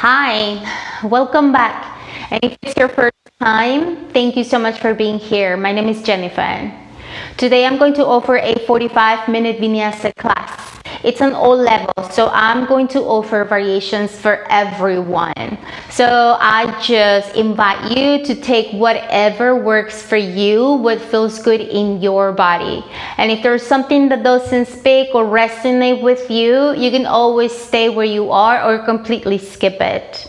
Hi, welcome back. And if it's your first time, thank you so much for being here. My name is Jennifer. Today I'm going to offer a 45-minute vinyasa class. It's on all levels, so I'm going to offer variations for everyone. So I just invite you to take whatever works for you, what feels good in your body. And if there's something that doesn't speak or resonate with you, you can always stay where you are or completely skip it.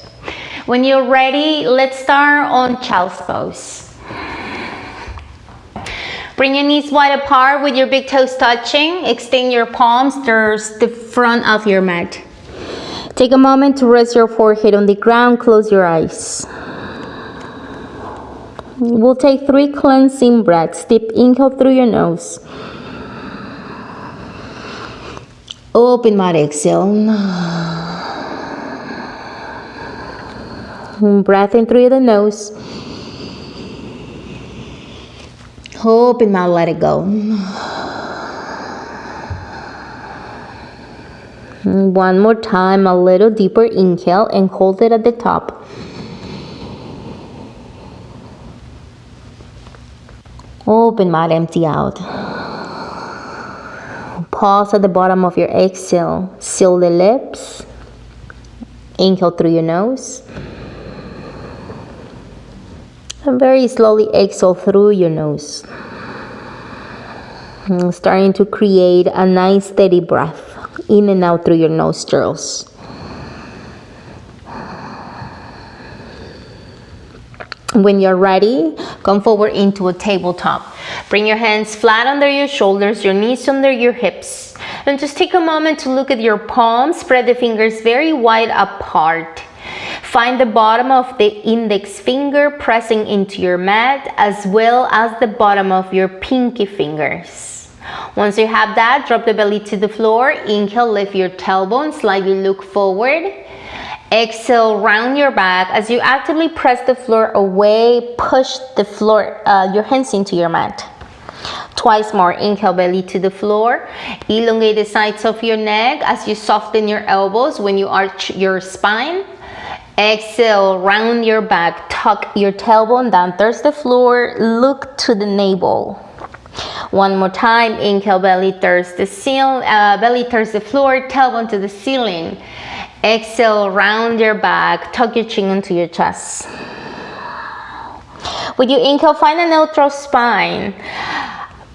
When you're ready, let's start on child's pose. Bring your knees wide apart with your big toes touching. Extend your palms towards the front of your mat. Take a moment to rest your forehead on the ground. Close your eyes. We'll take 3 cleansing breaths. Deep inhale through your nose. Open mouth, exhale. Breath in through the nose. Open mouth, let it go. One more time, a little deeper inhale and hold it at the top. Open mouth, empty out. Pause at the bottom of your exhale. Seal the lips. Inhale through your nose. And very slowly exhale through your nose. Starting to create a nice steady breath in and out through your nostrils. When you're ready, come forward into a tabletop. Bring your hands flat under your shoulders, your knees under your hips. And just take a moment to look at your palms. Spread the fingers very wide apart. Find the bottom of the index finger pressing into your mat, as well as the bottom of your pinky fingers. Once you have that, drop the belly to the floor. Inhale, lift your tailbone, slightly look forward. Exhale, round your back. As you actively press the floor away, push the floor, your hands into your mat. Twice more. Inhale, belly to the floor. Elongate the sides of your neck as you soften your elbows when you arch your spine. Exhale, round your back, tuck your tailbone down towards the floor, look to the navel. One more time. Inhale, belly towards the floor, tailbone to the ceiling. Exhale, round your back, tuck your chin into your chest. With your inhale, find a neutral spine.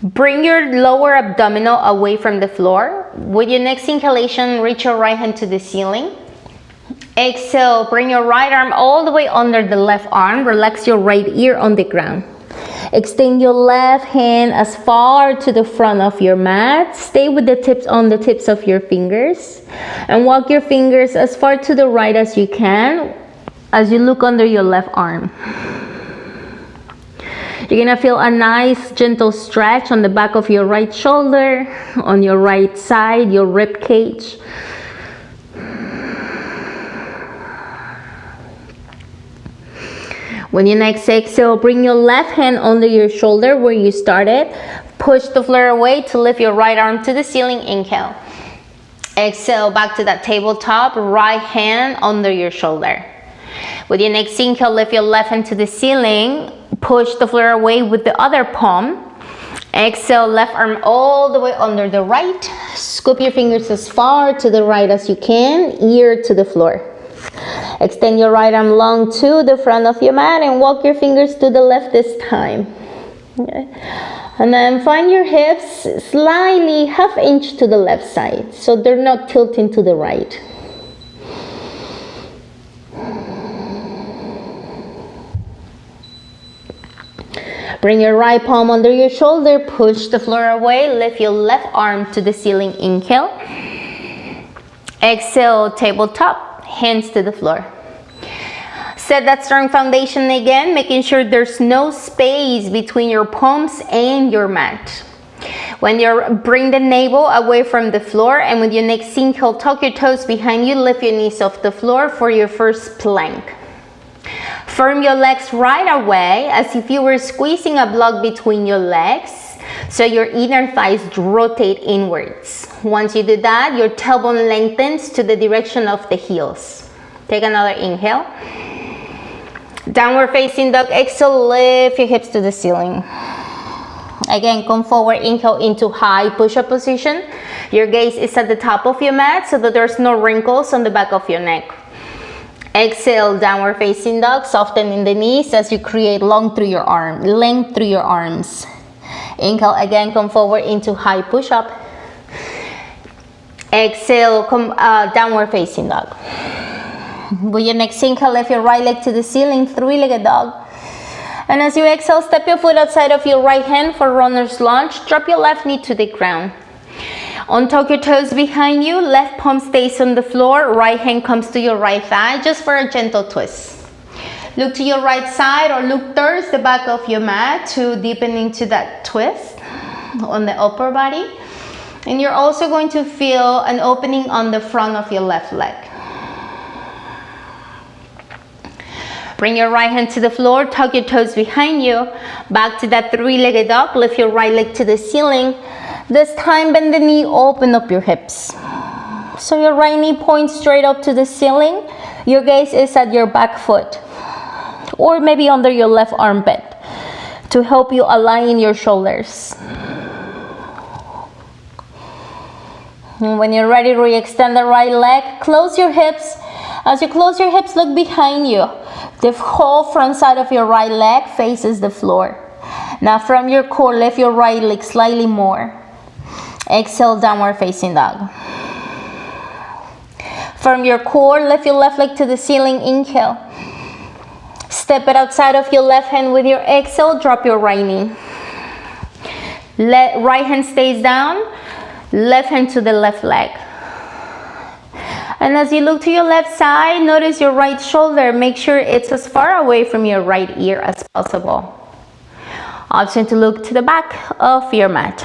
Bring your lower abdominal away from the floor. With your next inhalation, reach your right hand to the ceiling. Exhale, bring your right arm all the way under the left arm. Relax your right ear on the ground. Extend your left hand as far to the front of your mat. Stay with the tips on the tips of your fingers. And walk your fingers as far to the right as you can as you look under your left arm. You're gonna feel a nice gentle stretch on the back of your right shoulder, on your right side, your rib cage. When you next exhale, bring your left hand under your shoulder where you started. Push the floor away to lift your right arm to the ceiling. Inhale. Exhale, back to that tabletop. Right hand under your shoulder. With your next inhale, lift your left hand to the ceiling. Push the floor away with the other palm. Exhale, left arm all the way under the right. Scoop your fingers as far to the right as you can, ear to the floor. Extend your right arm long to the front of your mat and walk your fingers to the left this time. Okay. And then find your hips slightly half inch to the left side so they're not tilting to the right. Bring your right palm under your shoulder, push the floor away, lift your left arm to the ceiling. Inhale. Exhale, tabletop, hands to the floor. Set that strong foundation again, making sure there's no space between your palms and your mat. When you bring the navel away from the floor, and with your next inhale, tuck your toes behind you, lift your knees off the floor for your first plank. Firm your legs right away as if you were squeezing a block between your legs, so your inner thighs rotate inwards. Once you do that, your tailbone lengthens to the direction of the heels. Take another inhale. Downward facing dog. Exhale, lift your hips to the ceiling. Again, come forward, inhale into high push-up position. Your gaze is at the top of your mat so that there's no wrinkles on the back of your neck. Exhale, downward facing dog, softening the knees as you create length through your arms. Inhale, again, come forward into high push-up. Exhale, come downward facing dog. With your next inhale, lift your right leg to the ceiling, three-legged dog. And as you exhale, step your foot outside of your right hand for runner's lunge. Drop your left knee to the ground. Untuck your toes behind you. Left palm stays on the floor. Right hand comes to your right thigh just for a gentle twist. Look to your right side or look towards the back of your mat to deepen into that twist on the upper body. And you're also going to feel an opening on the front of your left leg. Bring your right hand to the floor, tuck your toes behind you. Back to that three-legged dog. Lift your right leg to the ceiling. This time, bend the knee, open up your hips. So your right knee points straight up to the ceiling. Your gaze is at your back foot, or maybe under your left armpit to help you align your shoulders. And when you're ready, re-extend the right leg. Close your hips. As you close your hips, look behind you. The whole front side of your right leg faces the floor. Now from your core, lift your right leg slightly more. Exhale, downward facing dog. From your core, lift your left leg to the ceiling, inhale. Step it outside of your left hand with your exhale, drop your right knee. Right hand stays down, left hand to the left leg. And as you look to your left side, notice your right shoulder. Make sure it's as far away from your right ear as possible. Option to look to the back of your mat.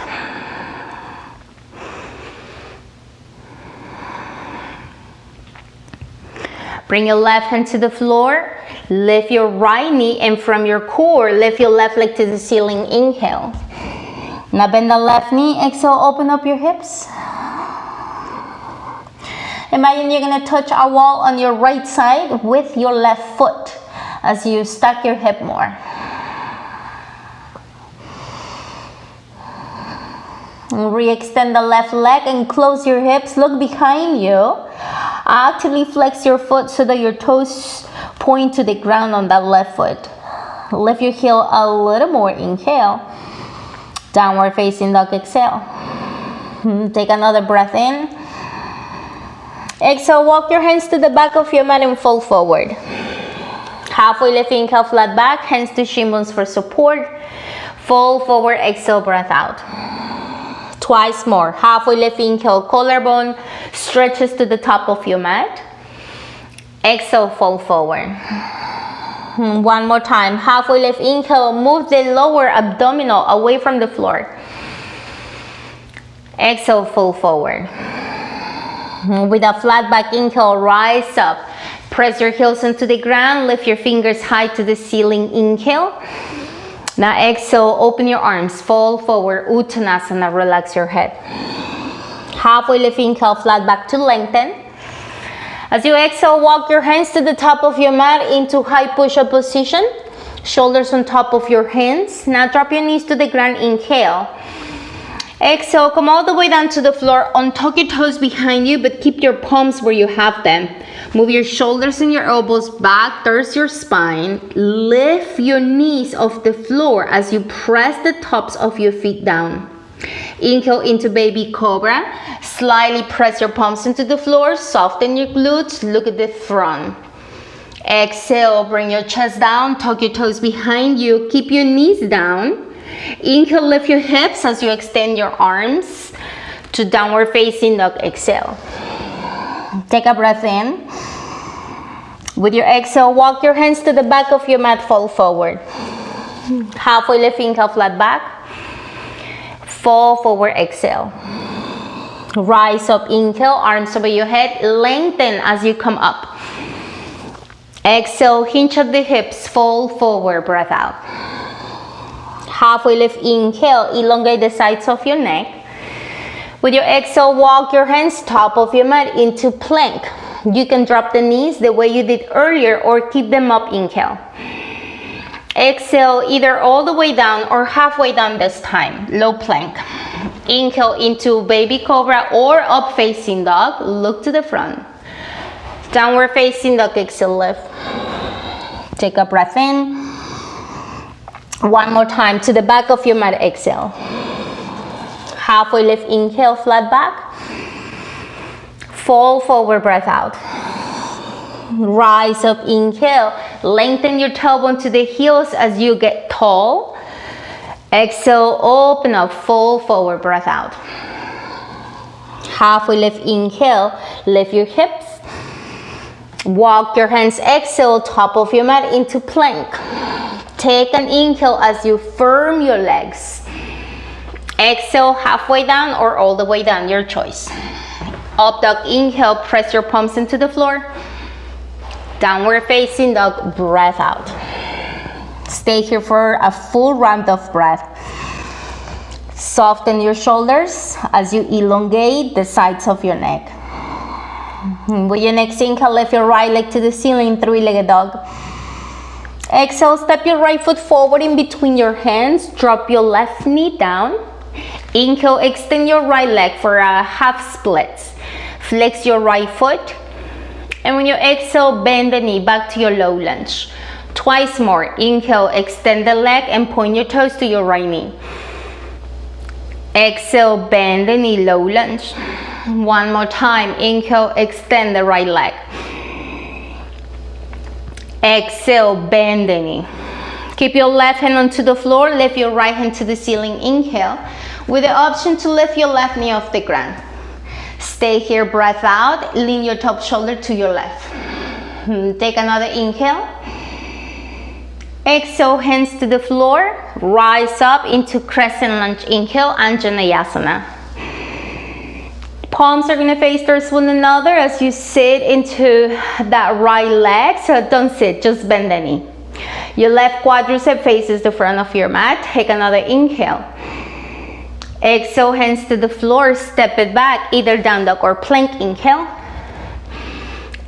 Bring your left hand to the floor. Lift your right knee, and from your core, lift your left leg to the ceiling. Inhale. Now bend the left knee. Exhale, open up your hips. Imagine you're going to touch a wall on your right side with your left foot as you stack your hip more. And re-extend the left leg and close your hips. Look behind you. Actively flex your foot so that your toes point to the ground on that left foot. Lift your heel a little more. Inhale. Downward facing dog. Exhale. Take another breath in. Exhale, walk your hands to the back of your mat and fall forward. Halfway lift, inhale, flat back, hands to shin bones for support. Fall forward, exhale, breath out. Twice more. Halfway lift, inhale, collarbone stretches to the top of your mat. Exhale, fall forward. One more time. Halfway lift, inhale, move the lower abdominal away from the floor. Exhale, fall forward. With a flat back inhale, rise up. Press your heels into the ground. Lift your fingers high to the ceiling. Inhale. Now exhale, open your arms. Fall forward. Uttanasana. Relax your head. Halfway lift, inhale, flat back to lengthen. As you exhale, walk your hands to the top of your mat into high push-up position. Shoulders on top of your hands. Now drop your knees to the ground. Inhale. Exhale, come all the way down to the floor. Untuck your toes behind you, but keep your palms where you have them. Move your shoulders and your elbows back towards your spine. Lift your knees off the floor as you press the tops of your feet down. Inhale into baby cobra. Slightly press your palms into the floor. Soften your glutes. Look at the front. Exhale, bring your chest down. Tuck your toes behind you. Keep your knees down. Inhale, lift your hips as you extend your arms to downward facing dog. Exhale. Take a breath in. With your exhale, walk your hands to the back of your mat, fall forward. Halfway lift, inhale, flat back. Fall forward, exhale. Rise up, inhale, arms over your head, lengthen as you come up. Exhale, hinge at the hips, fall forward, breath out. Halfway lift, inhale, elongate the sides of your neck. With your exhale, walk your hands top of your mat into plank. You can drop the knees the way you did earlier or keep them up. Inhale. Exhale, either all the way down or halfway down this time. Low plank. Inhale into baby cobra or up facing dog. Look to the front. Downward facing dog. Exhale, lift. Take a breath in. One more time to the back of your mat. Exhale. Halfway lift. Inhale, flat back. Fall forward, breath out. Rise up, inhale. Lengthen your tailbone to the heels as you get tall. Exhale, open up, fall forward, breath out. Halfway lift, inhale. Lift your hips. Walk your hands, exhale, top of your mat into plank. Take an inhale as you firm your legs. Exhale, halfway down or all the way down, your choice. Up dog, inhale, press your palms into the floor. Downward facing dog, breath out. Stay here for a full round of breath. Soften your shoulders as you elongate the sides of your neck. With your next inhale, lift your right leg to the ceiling, three-legged dog. Exhale, step your right foot forward in between your hands. Drop your left knee down. Inhale, extend your right leg for a half split. Flex your right foot. And when you exhale, bend the knee back to your low lunge. Twice more. Inhale, extend the leg and point your toes to your right knee. Exhale, bend the knee, low lunge. One more time. Inhale, extend the right leg. Exhale, bend the knee. Keep your left hand onto the floor. Lift your right hand to the ceiling. Inhale, with the option to lift your left knee off the ground. Stay here, breath out. Lean your top shoulder to your left. Take another inhale. Exhale, hands to the floor. Rise up into crescent lunge. Inhale, Anjaneyasana. Palms are gonna face towards one another as you sit into that right leg. So don't sit, just bend the knee. Your left quadricep faces the front of your mat. Take another inhale. Exhale, hands to the floor, step it back, either down dog or plank. Inhale.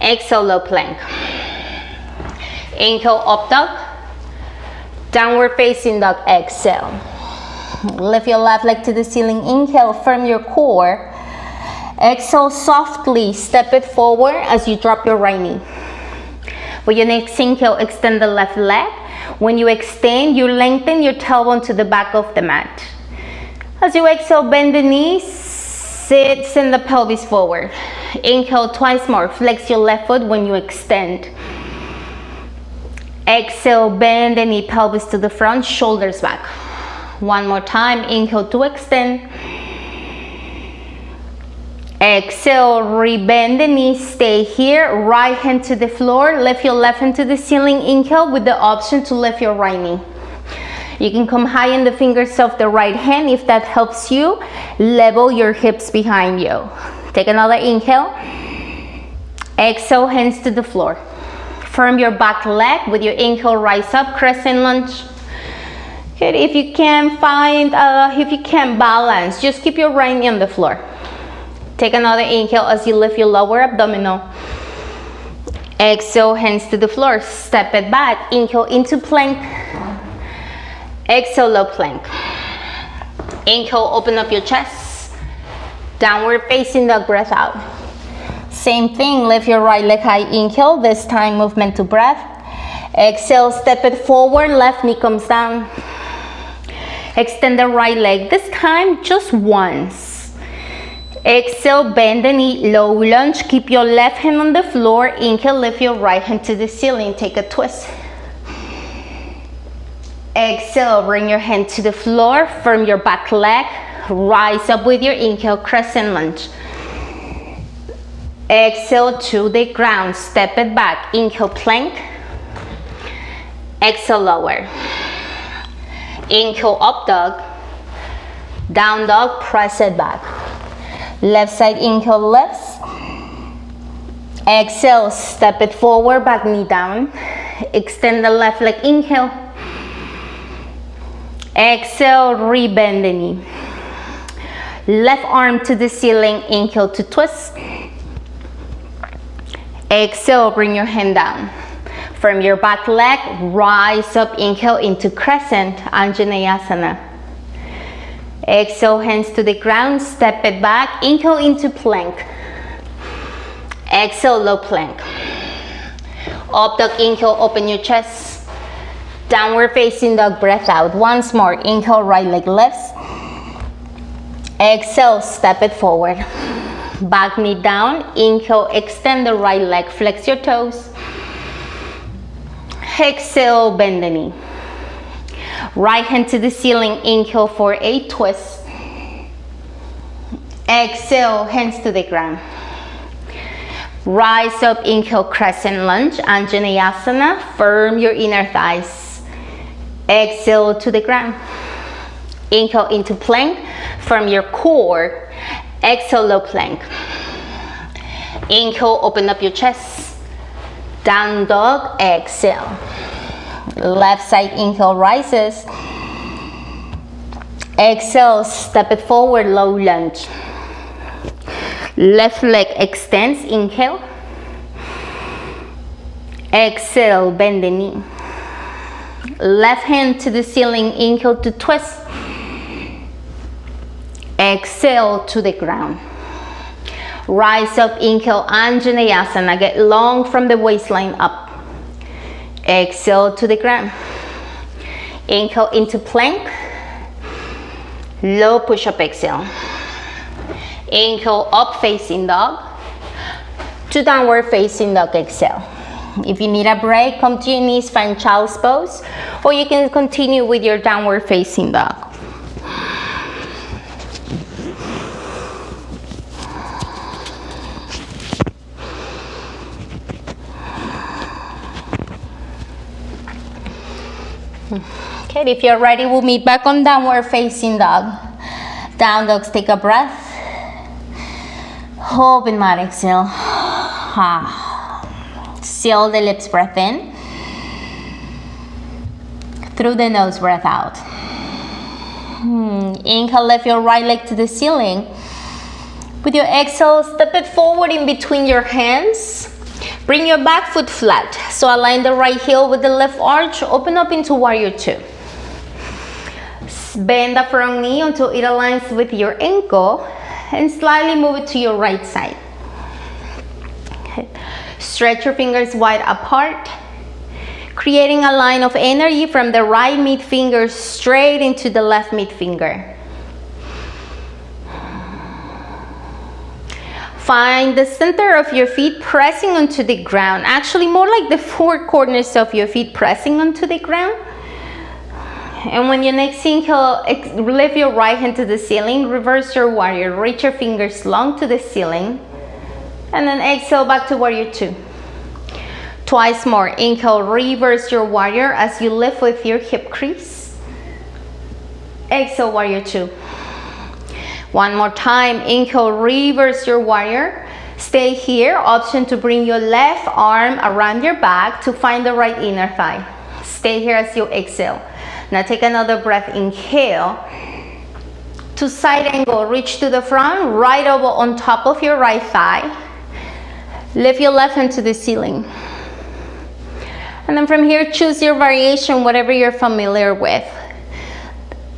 Exhale, low plank. Inhale, up dog. Downward facing dog, exhale. Lift your left leg to the ceiling. Inhale, firm your core. Exhale, softly step it forward as you drop your right knee. With your next inhale, extend the left leg. When you extend, you lengthen your tailbone to the back of the mat. As you exhale, bend the knees, send the pelvis forward. Inhale twice more, flex your left foot when you extend. Exhale, bend the knee, pelvis to the front, shoulders back. One more time, inhale to extend. Exhale, rebend the knee, stay here, right hand to the floor, lift your left hand to the ceiling. Inhale with the option to lift your right knee. You can come high in the fingers of the right hand if that helps you. Level your hips behind you. Take another inhale. Exhale, hands to the floor. Firm your back leg. With your inhale, rise up, crescent lunge. Good. If you can balance, just keep your right knee on the floor. Take another inhale as you lift your lower abdominal. Exhale, hands to the floor. Step it back. Inhale into plank. Exhale, low plank. Inhale, open up your chest. Downward facing dog, breath out. Same thing, lift your right leg high. Inhale, this time movement to breath. Exhale, step it forward, left knee comes down. Extend the right leg, this time just once. Exhale, bend the knee, low lunge. Keep your left hand on the floor. Inhale, lift your right hand to the ceiling. Take a twist. Exhale, bring your hand to the floor, firm your back leg, rise up with your inhale, crescent lunge. Exhale to the ground, step it back, inhale, plank. Exhale, lower. Inhale, up dog. Down dog, press it back. Left side, inhale, lifts. Exhale, step it forward, back knee down. Extend the left leg, inhale. Exhale, rebend the knee. Left arm to the ceiling, inhale to twist. Exhale, bring your hand down. From your back leg, rise up, inhale into crescent, Anjaneyasana. Exhale, hands to the ground, step it back, inhale into plank. Exhale, low plank. Up dog, inhale, open your chest. Downward facing dog, breath out. Once more, inhale, right leg lifts. Exhale, step it forward. Back knee down, inhale, extend the right leg, flex your toes. Exhale, bend the knee. Right hand to the ceiling, inhale for a twist. Exhale, hands to the ground. Rise up, inhale, crescent lunge, Anjaneyasana. Firm your inner thighs. Exhale to the ground. Inhale into plank. From your core, exhale, low plank. Inhale, open up your chest. Down dog, exhale. Left side inhale rises. Exhale, step it forward, low lunge. Left leg extends, inhale. Exhale, bend the knee. Left hand to the ceiling, inhale to twist. Exhale to the ground. Rise up, inhale, Anjaneyasana. Get long from the waistline up. Exhale to the ground. Inhale into plank. Low push-up exhale. Inhale, up facing dog. To downward facing dog, exhale. If you need a break, come to your knees, find child's pose, or you can continue with your downward facing dog. Okay, if you're ready, we'll meet back on downward facing dog. Down dogs, take a breath. Open mouth, exhale. Seal the lips, breath in. Through the nose, breath out. Inhale, lift your right leg to the ceiling. With your exhale, step it forward in between your hands. Bring your back foot flat. So align the right heel with the left arch. Open up into warrior two. Bend the front knee until it aligns with your ankle and slightly move it to your right side. Okay. Stretch your fingers wide apart, creating a line of energy from the right mid finger straight into the left mid finger. Find the center of your feet pressing onto the ground. Actually, more like the four corners of your feet pressing onto the ground. And when you next inhale, lift your right hand to the ceiling, reverse your warrior, reach your fingers long to the ceiling, and then exhale back to warrior two. Twice more, inhale, reverse your warrior as you lift with your hip crease. Exhale, warrior two. One more time, inhale, reverse your warrior. Stay here, option to bring your left arm around your back to find the right inner thigh. Stay here as you exhale. Now take another breath, inhale. To side angle, reach to the front, right elbow on top of your right thigh. Lift your left hand to the ceiling. And then from here, choose your variation, whatever you're familiar with.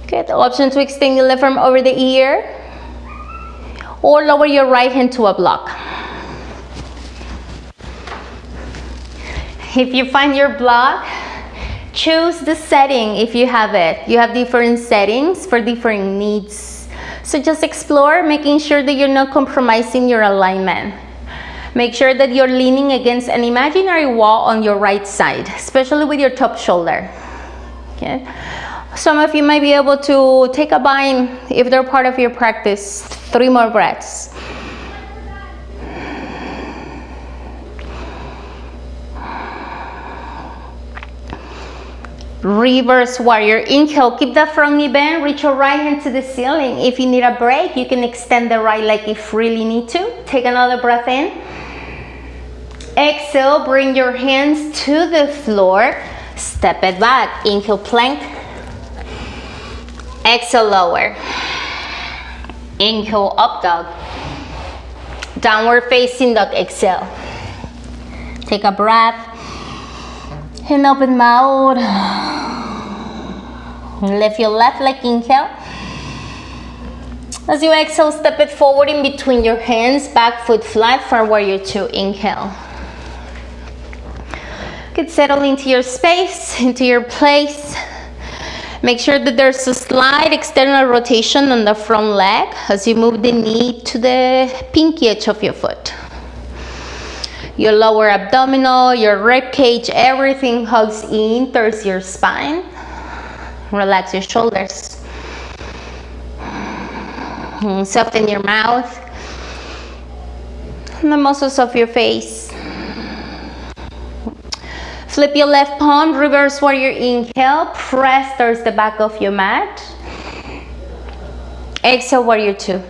Okay, the option to extend your left arm over the ear or lower your right hand to a block. If you find your block, choose the setting if you have it. You have different settings for different needs. So just explore, making sure that you're not compromising your alignment. Make sure that you're leaning against an imaginary wall on your right side, especially with your top shoulder. Okay. Some of you might be able to take a bind if they're part of your practice. 3 more breaths. Reverse warrior. Inhale, keep the front knee bent, reach your right hand to the ceiling. If you need a break, you can extend the right leg if you really need to. Take another breath in. Exhale, bring your hands to the floor. Step it back. Inhale, plank. Exhale, lower. Inhale, up dog. Downward facing dog, exhale. Take a breath and open mouth. Lift your left leg, inhale. As you exhale, step it forward in between your hands, back foot flat for warrior two, inhale. Get settled into your space, into your place. Make sure that there's a slight external rotation on the front leg as you move the knee to the pinky edge of your foot. Your lower abdominal, your rib cage, everything hugs in towards your spine. Relax your shoulders. Soften your mouth and the muscles of your face. Flip your left palm, reverse warrior inhale, press towards the back of your mat. Exhale, warrior two.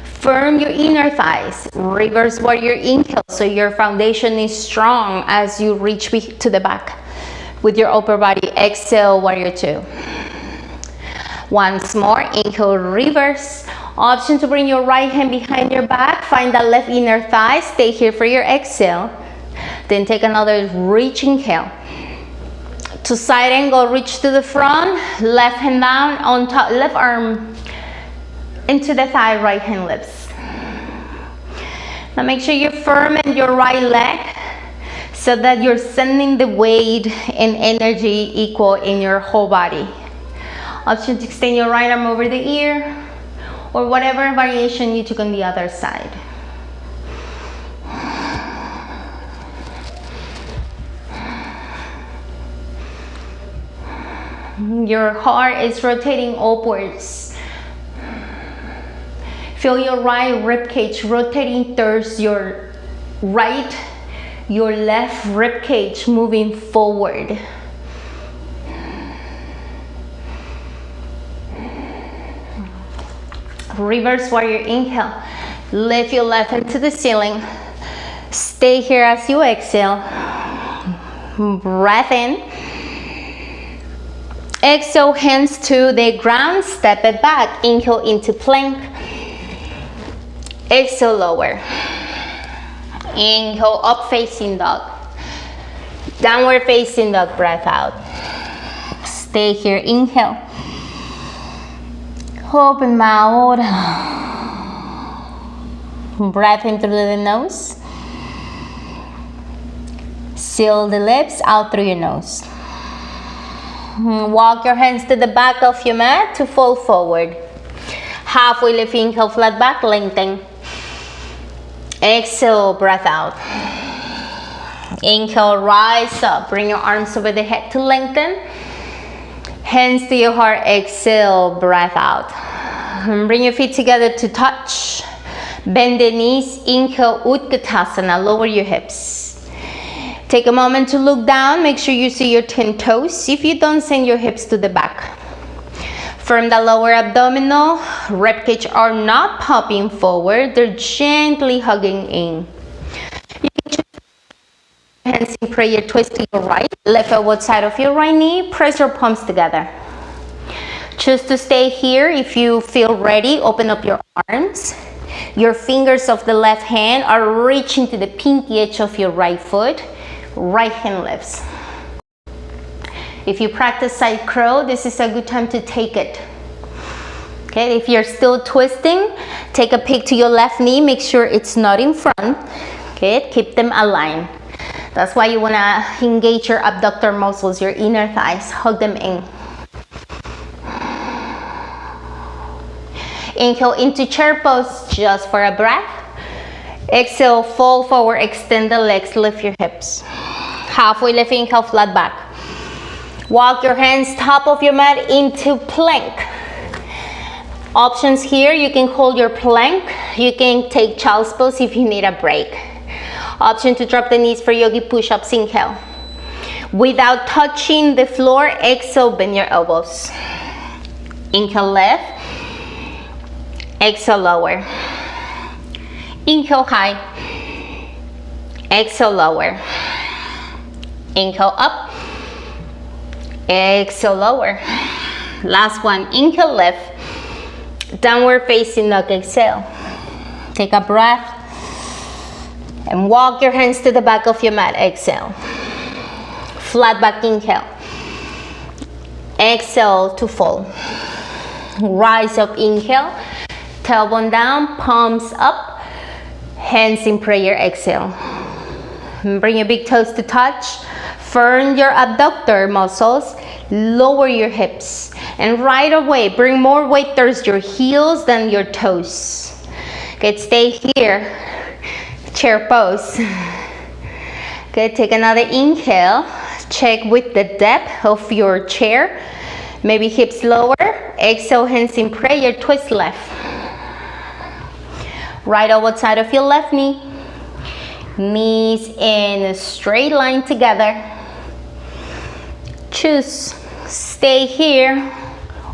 Firm your inner thighs, reverse warrior inhale so your foundation is strong as you reach to the back with your upper body. Exhale, warrior two. Once more, inhale, reverse. Option to bring your right hand behind your back, find that left inner thigh, stay here for your exhale. Then take another reach inhale. To side angle, reach to the front, left hand down on top, left arm into the thigh, right hand lifts. Now make sure you're firm in your right leg so that you're sending the weight and energy equal in your whole body. Option to extend your right arm over the ear or whatever variation you took on the other side. Your heart is rotating upwards. Feel your right rib cage rotating towards your right, your left rib cage moving forward. Reverse warrior inhale. Lift your left hand to the ceiling. Stay here as you exhale. Breath in. Exhale, hands to the ground, step it back. Inhale into plank. Exhale, lower. Inhale, up facing dog. Downward facing dog, breath out. Stay here, inhale. Open mouth. Breath in through the nose. Seal the lips out through your nose. Walk your hands to the back of your mat to fold forward. Halfway lift, inhale, flat back, lengthen. Exhale, breath out. Inhale, rise up. Bring your arms over the head to lengthen. Hands to your heart, exhale, breath out. Bring your feet together to touch. Bend the knees, inhale, Utkatasana, lower your hips. Take a moment to look down, make sure you see your 10 toes. If you don't, send your hips to the back. Firm the lower abdominal, ribcage are not popping forward, they're gently hugging in. You can choose hands in prayer, twist to your right, left elbow side of your right knee, press your palms together. Choose to stay here. If you feel ready, open up your arms. Your fingers of the left hand are reaching to the pinky edge of your right foot. Right hand lifts. If you practice side crow, this is a good time to take it. Okay, if you're still twisting, take a peek to your left knee, make sure it's not in front. Okay, keep them aligned. That's why you want to engage your abductor muscles, your inner thighs, hug them in. Inhale into chair pose just for a breath. Exhale, fall forward, extend the legs, lift your hips. Halfway lift, inhale, flat back. Walk your hands top of your mat into plank. Options here, you can hold your plank. You can take child's pose if you need a break. Option to drop the knees for yogi push-ups, inhale. Without touching the floor, exhale, bend your elbows. Inhale, left. Exhale, lower. Inhale, high. Exhale, lower. Inhale, up. Exhale, lower. Last one. Inhale, lift. Downward facing dog, exhale. Take a breath. And walk your hands to the back of your mat. Exhale. Flat back inhale. Exhale to fold. Rise up, inhale. Tailbone down, palms up. Hands in prayer, exhale. Bring your big toes to touch. Firm your abductor muscles. Lower your hips. And right away, bring more weight towards your heels than your toes. Okay, stay here. Chair pose. Okay, take another inhale. Check with the depth of your chair. Maybe hips lower. Exhale, hands in prayer. Twist left. Right elbow side of your left knee. Knees in a straight line together. Choose. Stay here.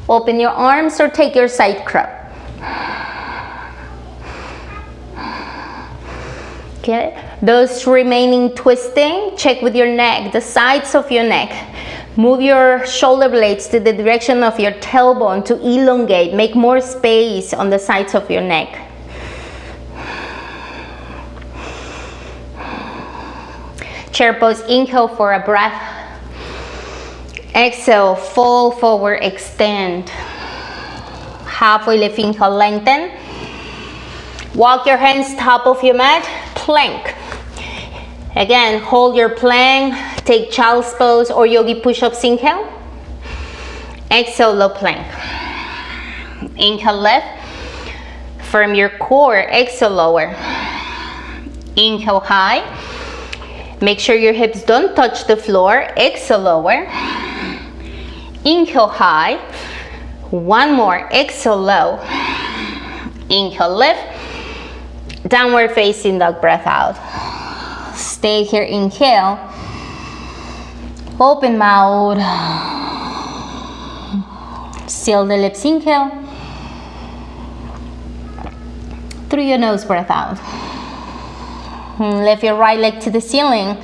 Open your arms or take your side crab. Okay. Those remaining twisting, check with your neck, the sides of your neck. Move your shoulder blades to the direction of your tailbone to elongate. Make more space on the sides of your neck. Chair pose, inhale for a breath. Exhale, fold forward, extend. Halfway lift, inhale, lengthen. Walk your hands top of your mat, plank. Again, hold your plank, take child's pose or yogi push-ups, inhale. Exhale, low plank. Inhale, lift. Firm your core, exhale, lower. Inhale, high. Make sure your hips don't touch the floor, exhale, lower. Inhale, high. One more, exhale, low. Inhale, lift. Downward facing dog, breath out. Stay here, inhale. Open mouth. Seal the lips, inhale. Through your nose, breath out. Lift your right leg to the ceiling.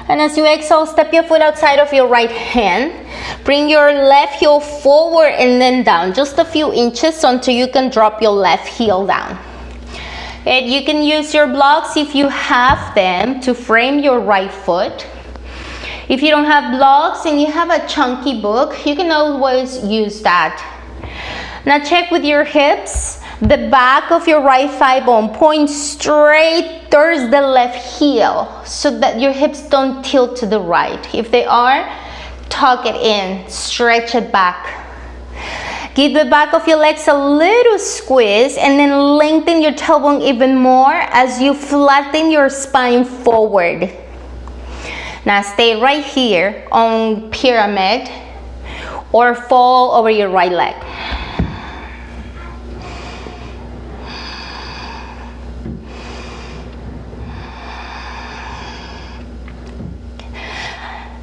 And as you exhale, step your foot outside of your right hand. Bring your left heel forward and then down, just a few inches until you can drop your left heel down. And you can use your blocks if you have them to frame your right foot. If you don't have blocks and you have a chunky book, you can always use that. Now check with your hips. The back of your right thigh bone points straight towards the left heel so that your hips don't tilt to the right. If they are, tuck it in, stretch it back. Give the back of your legs a little squeeze and then lengthen your tailbone even more as you flatten your spine forward. Now stay right here on pyramid or fall over your right leg.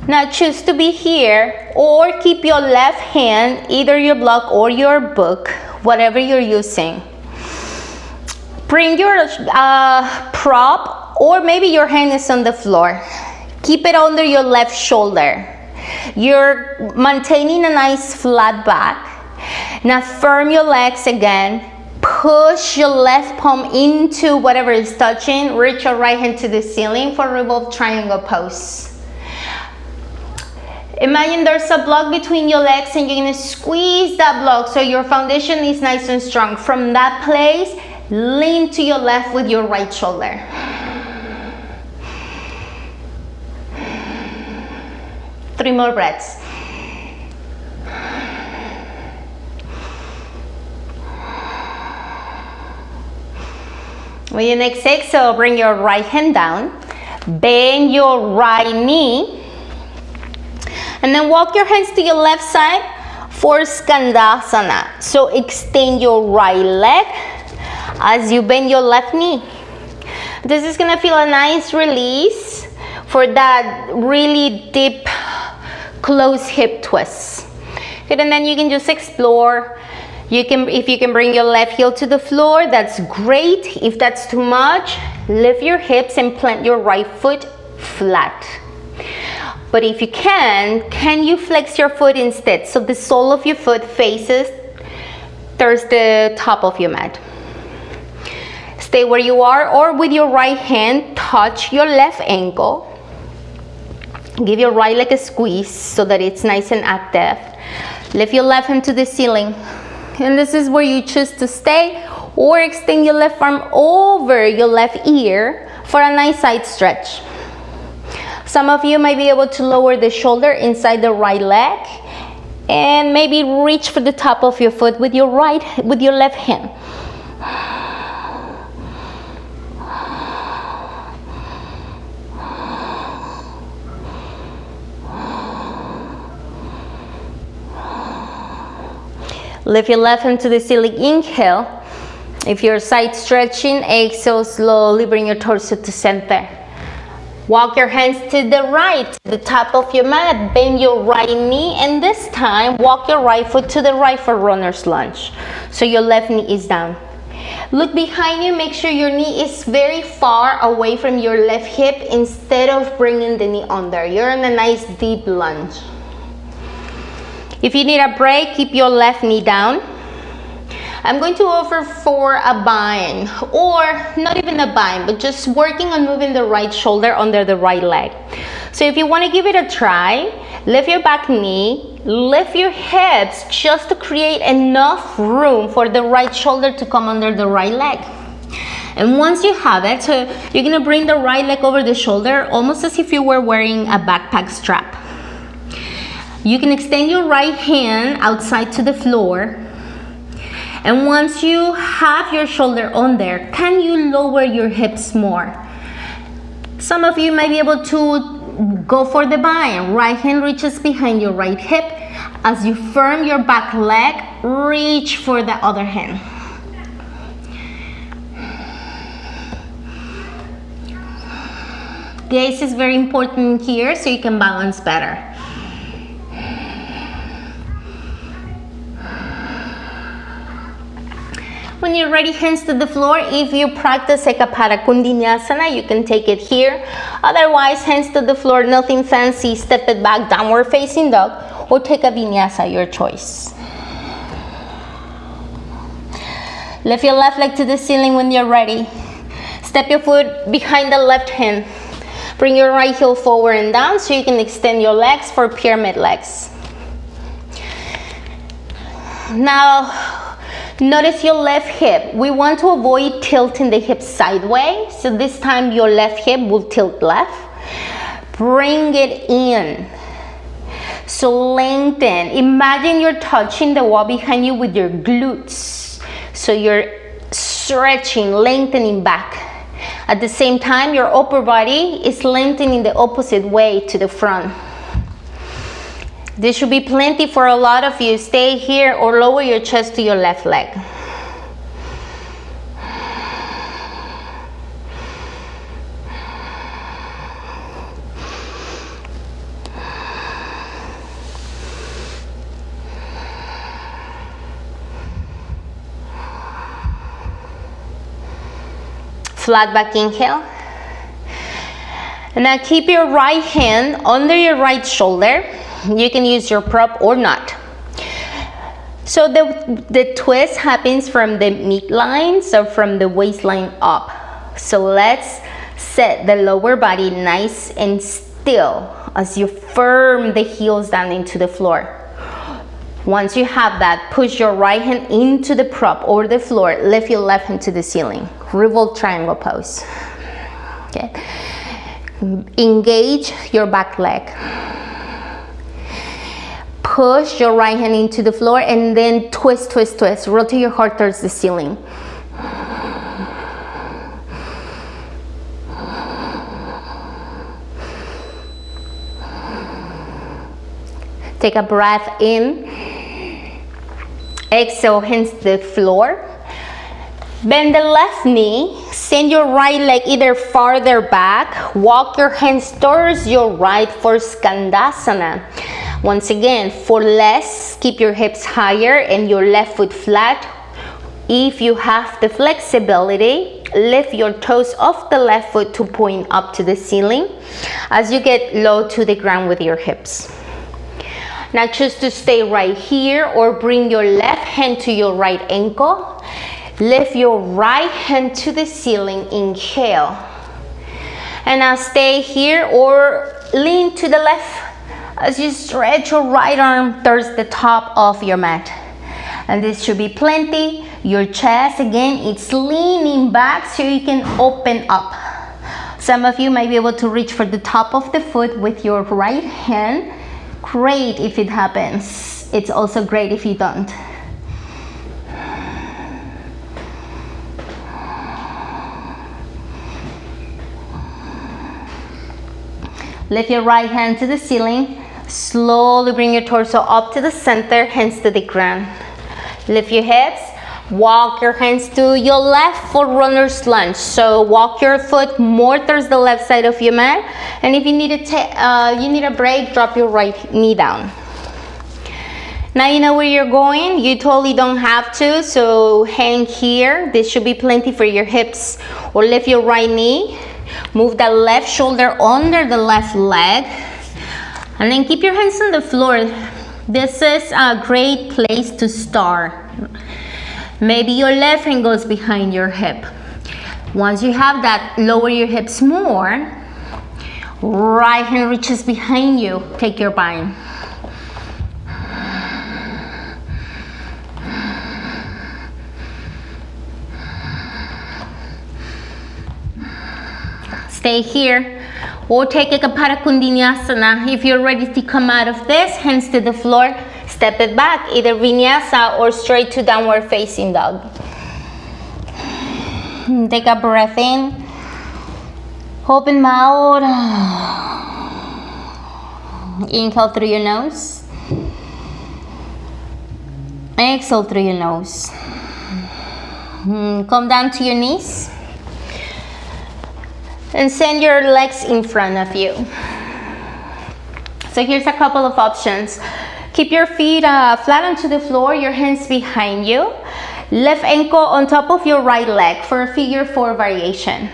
Now choose to be here or keep your left hand, either your block or your book, whatever you're using. Bring your prop or maybe your hand is on the floor. Keep it under your left shoulder. You're maintaining a nice flat back. Now firm your legs again. Push your left palm into whatever is touching. Reach your right hand to the ceiling for revolved triangle pose. Imagine there's a block between your legs and you're going to squeeze that block so your foundation is nice and strong. From that place, lean to your left with your right shoulder. Three more breaths. With your next exhale, bring your right hand down. Bend your right knee. And then walk your hands to your left side for Skandasana. So extend your right leg as you bend your left knee. This is gonna feel a nice release for that really deep, close hip twist. Okay, and then you can just explore. If you can bring your left heel to the floor, that's great. If that's too much, lift your hips and plant your right foot flat. But if you can you flex your foot instead? So the sole of your foot faces towards the top of your mat. Stay where you are, or with your right hand, touch your left ankle. Give your right leg a squeeze so that it's nice and active. Lift your left hand to the ceiling. And this is where you choose to stay, or extend your left arm over your left ear for a nice side stretch. Some of you might be able to lower the shoulder inside the right leg and maybe reach for the top of your foot with your left hand. Lift your left hand to the ceiling, inhale. If you're side stretching, exhale, slowly bring your torso to center. Walk your hands to the right, to the top of your mat, bend your right knee, and this time, walk your right foot to the right for runner's lunge. So your left knee is down. Look behind you, make sure your knee is very far away from your left hip instead of bringing the knee under. You're in a nice deep lunge. If you need a break, keep your left knee down. I'm going to offer for a bind, or not even a bind, but just working on moving the right shoulder under the right leg. So if you want to give it a try, lift your back knee, lift your hips just to create enough room for the right shoulder to come under the right leg. And once you have it, so you're going to bring the right leg over the shoulder, almost as if you were wearing a backpack strap. You can extend your right hand outside to the floor. And once you have your shoulder on there, can you lower your hips more? Some of you might be able to go for the bind. Right hand reaches behind your right hip. As you firm your back leg, reach for the other hand. Gaze is very important here so you can balance better. When you're ready, hands to the floor. If you practice Ekapada Kundinasana, you can take it here. Otherwise, hands to the floor, nothing fancy. Step it back, downward facing dog, or take a vinyasa, your choice. Lift your left leg to the ceiling when you're ready. Step your foot behind the left hand. Bring your right heel forward and down so you can extend your legs for pyramid legs. Now, notice your left hip. We want to avoid tilting the hip sideways. So this time your left hip will tilt left. Bring it in. So lengthen. Imagine you're touching the wall behind you with your glutes. So you're stretching, lengthening back. At the same time, your upper body is lengthening the opposite way to the front. This should be plenty for a lot of you. Stay here or lower your chest to your left leg. Flat back inhale. And now keep your right hand under your right shoulder. You can use your prop or not. So the twist happens from the midline, so from the waistline up. So let's set the lower body nice and still as you firm the heels down into the floor. Once you have that, push your right hand into the prop or the floor. Lift your left hand to the ceiling. Revolt triangle pose. Okay. Engage your back leg. Push your right hand into the floor and then twist, twist, twist. Rotate your heart towards the ceiling. Take a breath in. Exhale, hands to the floor. Bend the left knee. Send your right leg either farther back. Walk your hands towards your right for Skandasana. Once again, for less, keep your hips higher and your left foot flat. If you have the flexibility, lift your toes off the left foot to point up to the ceiling as you get low to the ground with your hips. Now choose to stay right here or bring your left hand to your right ankle. Lift your right hand to the ceiling, inhale. And now stay here or lean to the left as you stretch your right arm towards the top of your mat. And this should be plenty. Your chest, again, it's leaning back so you can open up. Some of you might be able to reach for the top of the foot with your right hand. Great if it happens. It's also great if you don't. Lift your right hand to the ceiling. Slowly bring your torso up to the center, hands to the ground. Lift your hips. Walk your hands to your left for runner's lunge. So walk your foot more towards the left side of your mat. And if you need a break, drop your right knee down. Now you know where you're going. You totally don't have to, so hang here. This should be plenty for your hips. Or lift your right knee. Move that left shoulder under the left leg. And then keep your hands on the floor. This is a great place to start. Maybe your left hand goes behind your hip. Once you have that, lower your hips more. Right hand reaches behind you. Take your bind. Stay here. Or take a Kapara Vinyasa. If you're ready to come out of this, hands to the floor, step it back, either Vinyasa or straight to downward facing dog. Take a breath in, open mouth, inhale through your nose, exhale through your nose. Come down to your knees. And send your legs in front of you. So here's a couple of options. Keep your feet flat onto the floor, your hands behind you. Left ankle on top of your right leg for a figure 4 variation.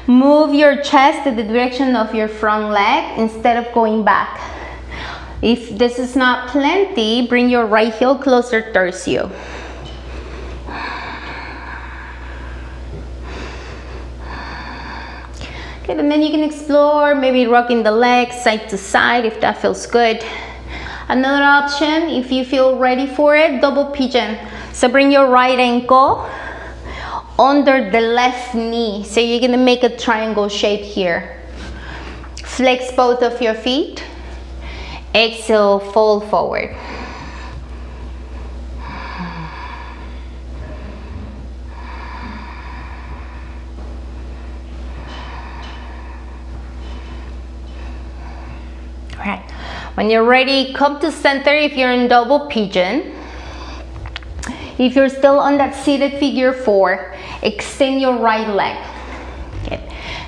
Move your chest to the direction of your front leg instead of going back. If this is not plenty, bring your right heel closer towards you. Okay, and then you can explore maybe rocking the legs side to side if that feels good. Another option, if you feel ready for it, double pigeon. So bring your right ankle under the left knee. So you're gonna make a triangle shape here. Flex both of your feet. Exhale, fold forward. Alright, when you're ready, come to center if you're in double pigeon. If you're still on that seated figure 4, extend your right leg. Okay.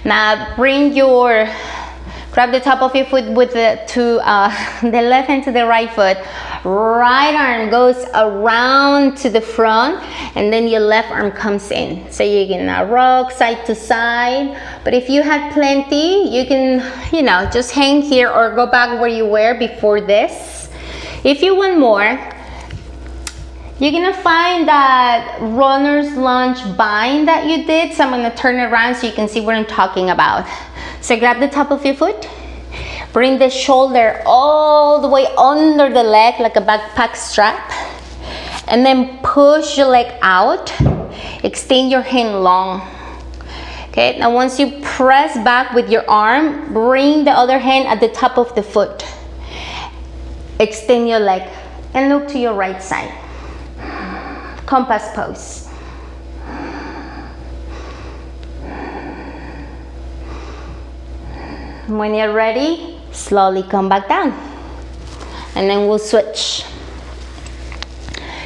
Now grab the top of your foot with the left hand to the right foot. Right arm goes around to the front and then your left arm comes in. So you can rock side to side. But if you had plenty, you can, just hang here or go back where you were before this. If you want more, you're gonna find that runner's lunge bind that you did. So I'm gonna turn it around so you can see what I'm talking about. So grab the top of your foot. Bring the shoulder all the way under the leg like a backpack strap. And then push your leg out. Extend your hand long. Okay, now once you press back with your arm, bring the other hand at the top of the foot. Extend your leg and look to your right side. Compass pose. When you're ready, slowly come back down. And then we'll switch.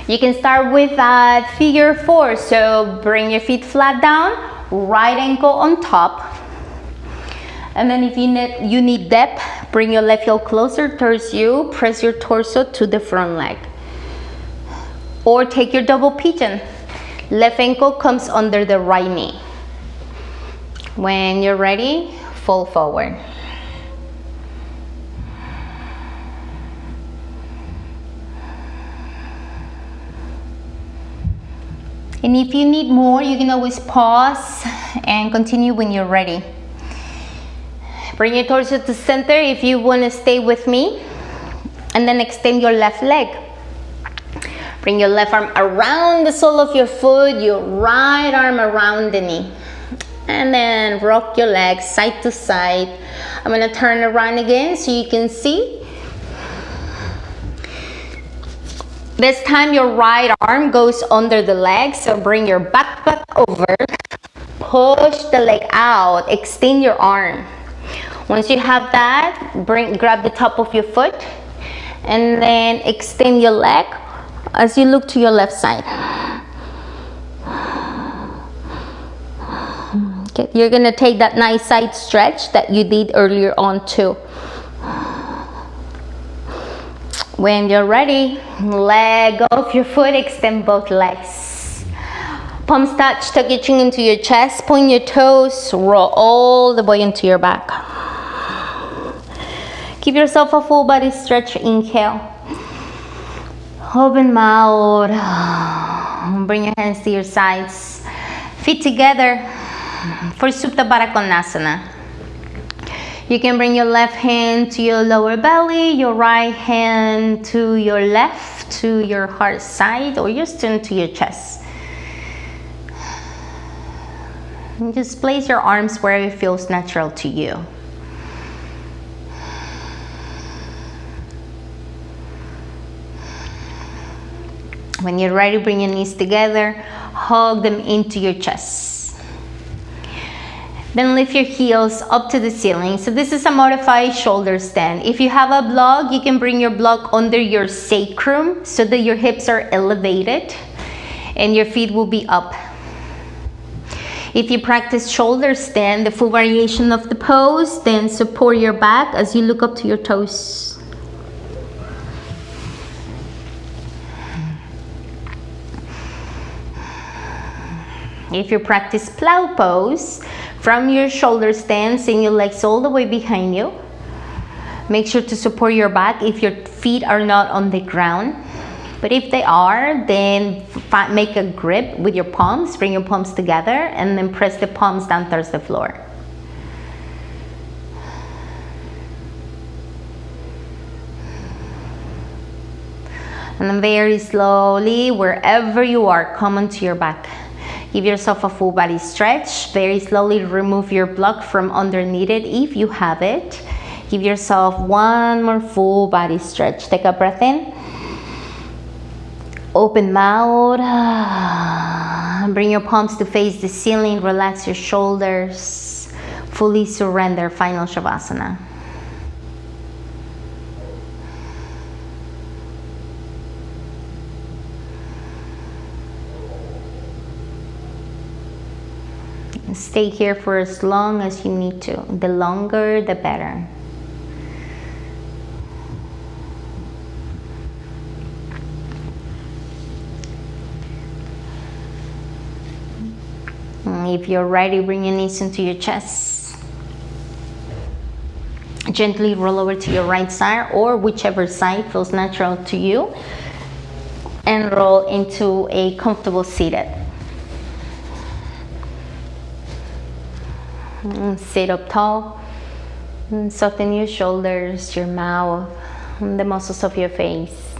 You can start with figure 4. So bring your feet flat down, right ankle on top. And then if you need depth, bring your left heel closer towards you, press your torso to the front leg. Or take your double pigeon. Left ankle comes under the right knee. When you're ready, fold forward. And if you need more, you can always pause and continue when you're ready. Bring your torso to center if you want to stay with me. And then extend your left leg. Bring your left arm around the sole of your foot, your right arm around the knee. And then rock your legs side to side. I'm going to turn around again so you can see. This time your right arm goes under the leg, so bring your backpack over. Push the leg out, extend your arm. Once you have that, grab the top of your foot and then extend your leg as you look to your left side. Okay, you're gonna take that nice side stretch that you did earlier on too. When you're ready, let go of your foot, extend both legs. Palms touch, tuck your chin into your chest, point your toes, roll all the way into your back. Give yourself a full body stretch, inhale. Open mouth. Bring your hands to your sides. Feet together for Supta Baddha Konasana. You can bring your left hand to your lower belly, your right hand to your left, to your heart side, or just turn to your chest. And just place your arms where it feels natural to you. When you're ready, bring your knees together, hug them into your chest. Then lift your heels up to the ceiling. So this is a modified shoulder stand. If you have a block, you can bring your block under your sacrum so that your hips are elevated and your feet will be up. If you practice shoulder stand, the full variation of the pose, then support your back as you look up to your toes. If you practice plow pose, from your shoulder stand, send your legs all the way behind you. Make sure to support your back if your feet are not on the ground. But if they are, then make a grip with your palms, bring your palms together, and then press the palms down towards the floor. And then very slowly, wherever you are, come onto your back. Give yourself a full body stretch. Very slowly remove your block from underneath it if you have it. Give yourself one more full body stretch. Take a breath in. Open mouth. Bring your palms to face the ceiling. Relax your shoulders. Fully surrender. Final Shavasana. Stay here for as long as you need to. The longer, the better. If you're ready, bring your knees into your chest. Gently roll over to your right side or whichever side feels natural to you. And roll into a comfortable seated. Sit up tall, soften your shoulders, your mouth, the muscles of your face.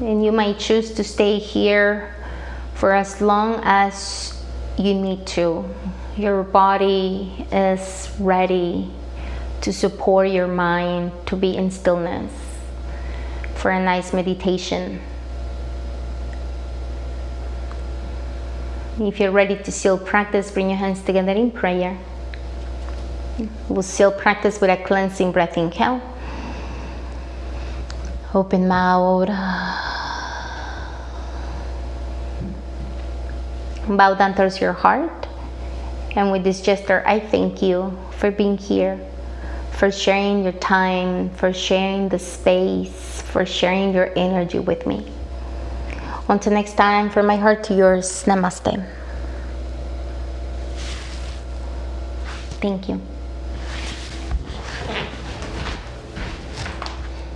And you might choose to stay here for as long as you need to. Your body is ready to support your mind to be in stillness for a nice meditation. If you're ready to seal practice, bring your hands together in prayer. We'll seal practice with a cleansing breath. Inhale. Open mouth. Bow down towards your heart. And with this gesture, I thank you for being here, for sharing your time, for sharing the space, for sharing your energy with me. Until next time, from my heart to yours, namaste. Thank you.